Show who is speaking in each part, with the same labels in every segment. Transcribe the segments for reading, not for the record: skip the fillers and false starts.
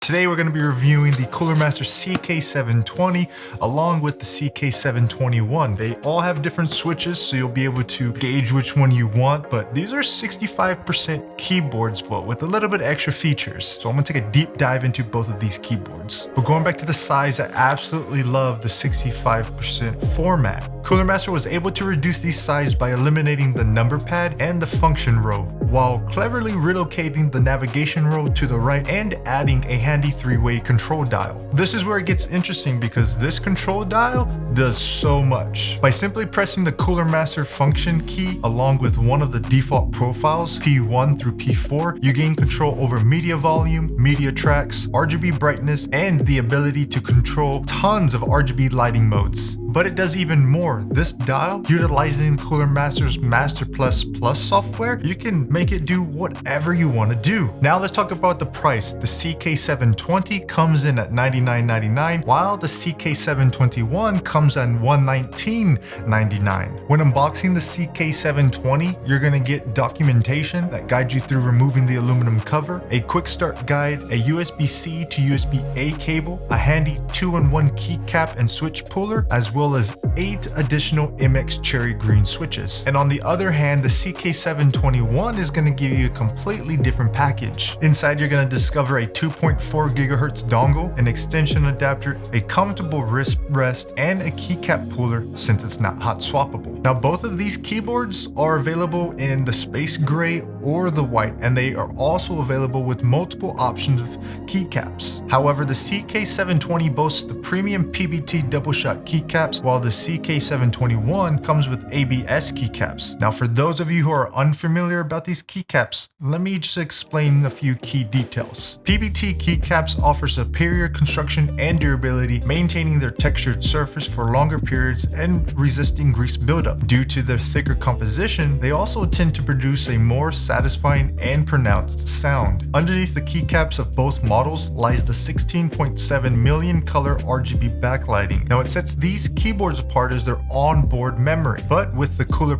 Speaker 1: Today we're going to be reviewing the Cooler Master CK720 along with the CK721. They all have different switches, so you'll be able to gauge which one you want, but these are 65% keyboards, but with a little bit extra features. So I'm going to take a deep dive into both of these keyboards. But going back to the size, I absolutely love the 65% format. Cooler Master was able to reduce the size by eliminating the number pad and the function row, while cleverly relocating the navigation row to the right and adding a handy three-way control dial. This is where it gets interesting because this control dial does so much. By simply pressing the Cooler Master function key along with one of the default profiles, P1 through P4, you gain control over media volume, media tracks, RGB brightness, and the ability to control tons of RGB lighting modes. But it does even more. This dial, utilizing Cooler Master's Master Plus software, you can make it do whatever you want to do. Now let's talk about the price. The CK720 comes in at $99.99, while the CK721 comes at $119.99. When unboxing the CK720, you're going to get documentation that guides you through removing the aluminum cover, a quick start guide, a USB-C to USB-A cable, a handy 2-in-1 keycap and switch puller, as well as 8 additional MX cherry green switches. And on the other hand, the CK721 is going to give you a completely different package. Inside, you're going to discover a 2.4 GHz dongle, an extension adapter, a comfortable wrist rest, and a keycap puller since it's not hot swappable. Now, both of these keyboards are available in the space gray or the white, and they are also available with multiple options of keycaps. However, the CK720 boasts the premium PBT double shot keycaps, while the CK721 comes with ABS keycaps. Now, for those of you who are unfamiliar about these keycaps, let me just explain a few key details. PBT keycaps offer superior construction and durability, maintaining their textured surface for longer periods and resisting grease buildup. Due to their thicker composition, they also tend to produce a more satisfying and pronounced sound. Underneath the keycaps of both models lies the 16.7 million color RGB backlighting. Now, it sets these keyboards apart as their onboard memory, but with the Cooler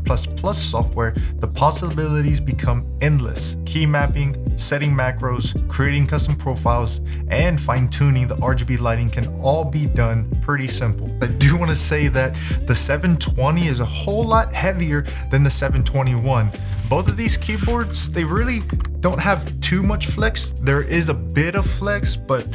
Speaker 1: software, the possibilities become endless. Key mapping, setting macros, creating custom profiles, and fine-tuning the RGB lighting can all be done pretty simple. I do want to say that the 720 is a whole lot heavier than the 721. Both of these keyboards, they really don't have too much flex. There is a bit of flex, but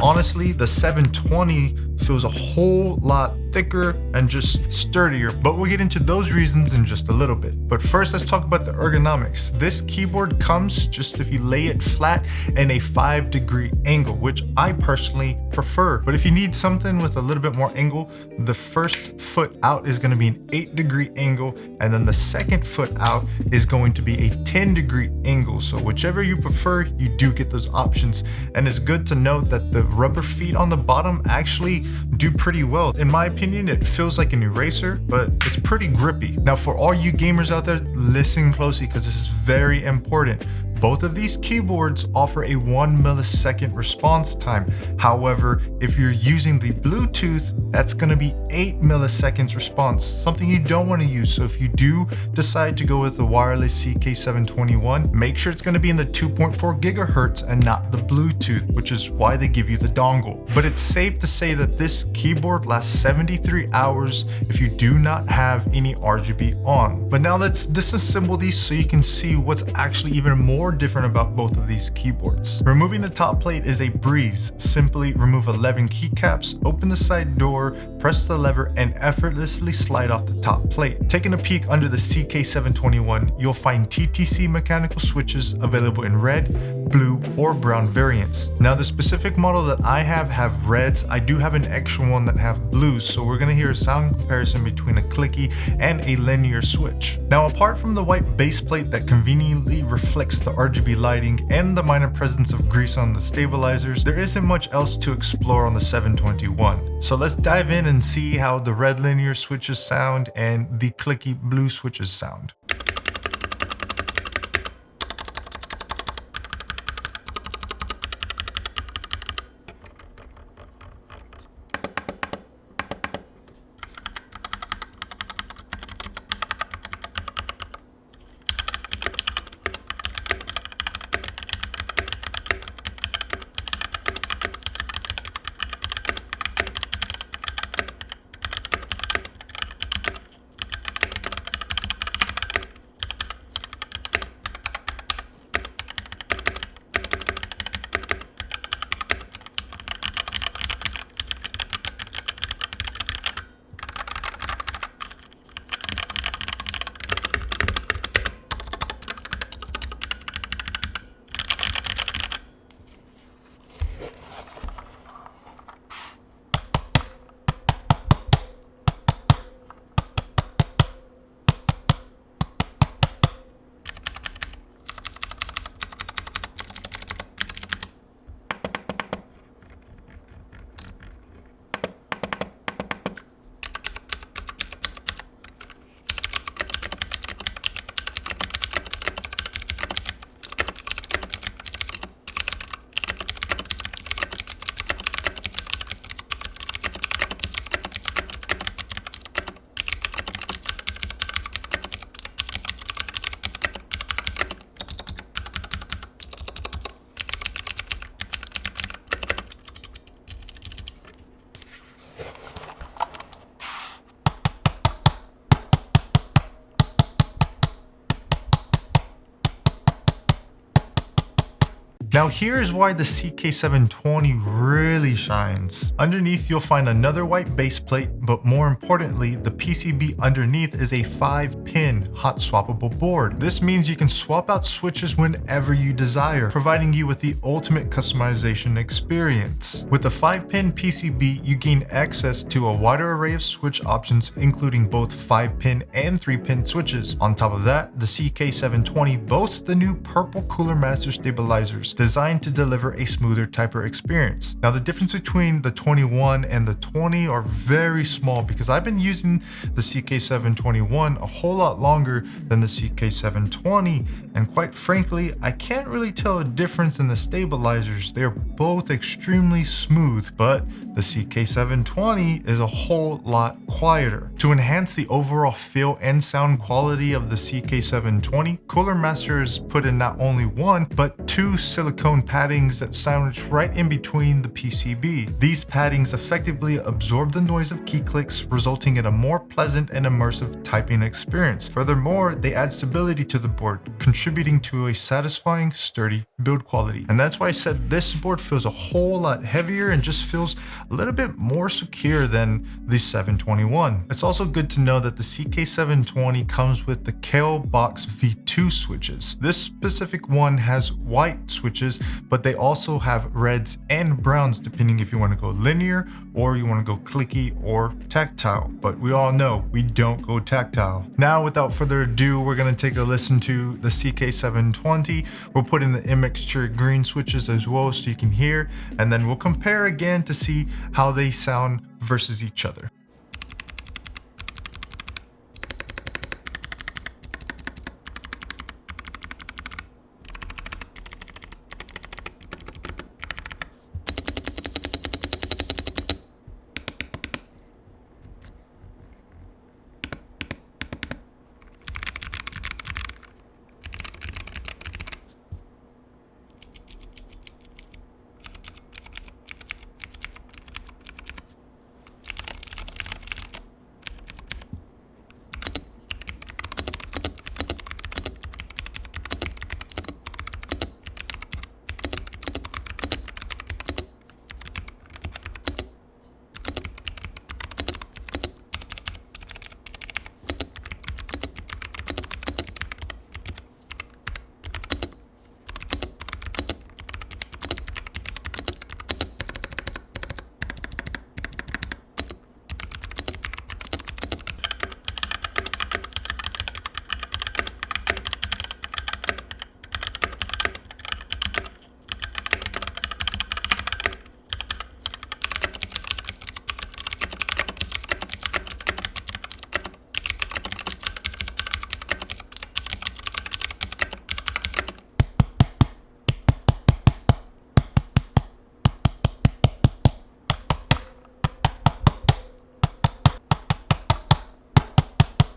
Speaker 1: honestly, the 720 feels a whole lot thicker and just sturdier, but we'll get into those reasons in just a little bit. But first, let's talk about the ergonomics. This keyboard comes just if you lay it flat in a 5-degree angle, which I personally prefer. But if you need something with a little bit more angle, the first foot out is going to be an 8-degree angle, and then the second foot out is going to be a 10-degree angle. So whichever you prefer, you do get those options. And it's good to note that the rubber feet on the bottom actually do pretty well. In my opinion, it feels like an eraser, but it's pretty grippy. Now, for all you gamers out there, listen closely because this is very important. Both of these keyboards offer a 1 millisecond response time. However, if you're using the Bluetooth, that's going to be 8 milliseconds response, something you don't want to use. So if you do decide to go with the wireless CK721, make sure it's going to be in the 2.4 gigahertz and not the Bluetooth, which is why they give you the dongle. But it's safe to say that this keyboard lasts 73 hours if you do not have any RGB on. But now let's disassemble these so you can see what's actually even more different about both of these keyboards. Removing the top plate is a breeze. Simply remove 11 keycaps, open the side door, press the lever, and effortlessly slide off the top plate. Taking a peek under the CK721, you'll find TTC mechanical switches available in red, blue, or brown variants. Now, the specific model that I have reds. I do have an extra one that have blues, so we're gonna hear a sound comparison between a clicky and a linear switch. Now, apart from the white base plate that conveniently reflects the RGB lighting and the minor presence of grease on the stabilizers, there isn't much else to explore on the 721. So let's dive in and see how the red linear switches sound and the clicky blue switches sound. Now here's why the CK720 really shines. Underneath you'll find another white base plate, but more importantly, the PCB underneath is a 5-pin hot swappable board. This means you can swap out switches whenever you desire, providing you with the ultimate customization experience. With the 5-pin PCB, you gain access to a wider array of switch options, including both 5-pin and 3-pin switches. On top of that, the CK720 boasts the new purple Cooler Master stabilizers, designed to deliver a smoother typer experience. Now the difference between the 21 and the 20 are very small because I've been using the CK721 a whole lot longer than the CK720, and quite frankly, I can't really tell a difference in the stabilizers. They're both extremely smooth, but the CK720 is a whole lot quieter. To enhance the overall feel and sound quality of the CK720, Cooler Master has put in not only one, but 2 silicone paddings that sandwich right in between the PCB. These paddings effectively absorb the noise of key clicks, resulting in a more pleasant and immersive typing experience. Furthermore, they add stability to the board, contributing to a satisfying, sturdy build quality. And that's why I said this board feels a whole lot heavier and just feels a little bit more secure than the 721. It's also good to know that the CK720 comes with the Kale Box V2 switches. This specific one has white switches, but they also have reds and browns depending if you want to go linear or you want to go clicky or tactile. But we all know we don't go tactile. Now, without further ado, we're going to take a listen to the CK720. We'll put in the immixture green switches as well so you can hear, and then we'll compare again to see how they sound versus each other.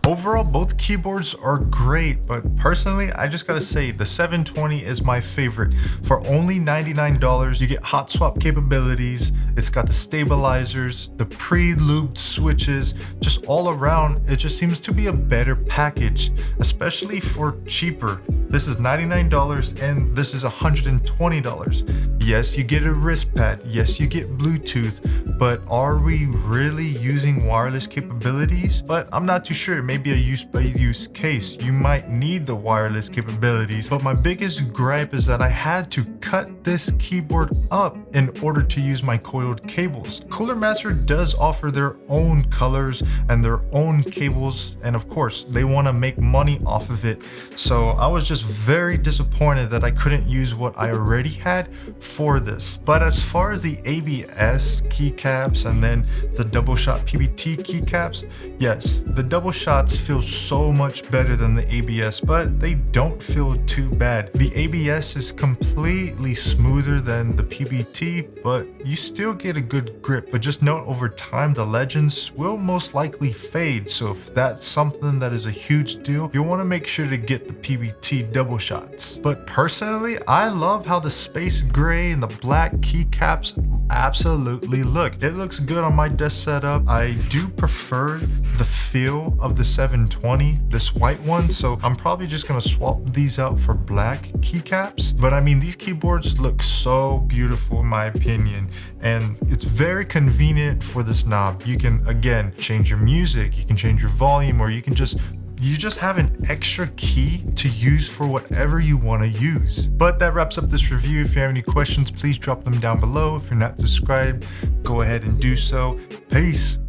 Speaker 1: Overall, both keyboards are great, but personally, I just gotta say the 720 is my favorite. For only $99, you get hot swap capabilities, it's got the stabilizers, the pre-lubed switches, just all around, it just seems to be a better package, especially for cheaper. This is $99 and this is $120. Yes, you get a wrist pad, yes, you get Bluetooth, but are we really using wireless capabilities? But I'm not too sure, maybe a use by use case. You might need the wireless capabilities, but my biggest gripe is that I had to cut this keyboard up in order to use my coiled cables. Cooler Master does offer their own colors and their own cables, and of course, they want to make money off of it. So I was just very disappointed that I couldn't use what I already had for this. But as far as the ABS keycaps and then the double shot PBT keycaps, yes, the double shots feel so much better than the ABS, but they don't feel too bad. The ABS is completely smoother than the PBT, but you still get a good grip. But just note, over time, the legends will most likely fade. So if that's something that is a huge deal, you'll want to make sure to get the PBT double shots. But personally, I love how the space gray and the black keycaps absolutely look. It looks good on my desk setup. I do prefer the feel of the 720, this white one, so I'm probably just gonna swap these out for black keycaps. But I mean, these keyboards look so beautiful in my opinion, and it's very convenient for this knob. You can, again, change your music, you can change your volume, or you just have an extra key to use for whatever you want to use. But that wraps up this review. If you have any questions, please drop them down below. If you're not subscribed, go ahead and do so. Peace.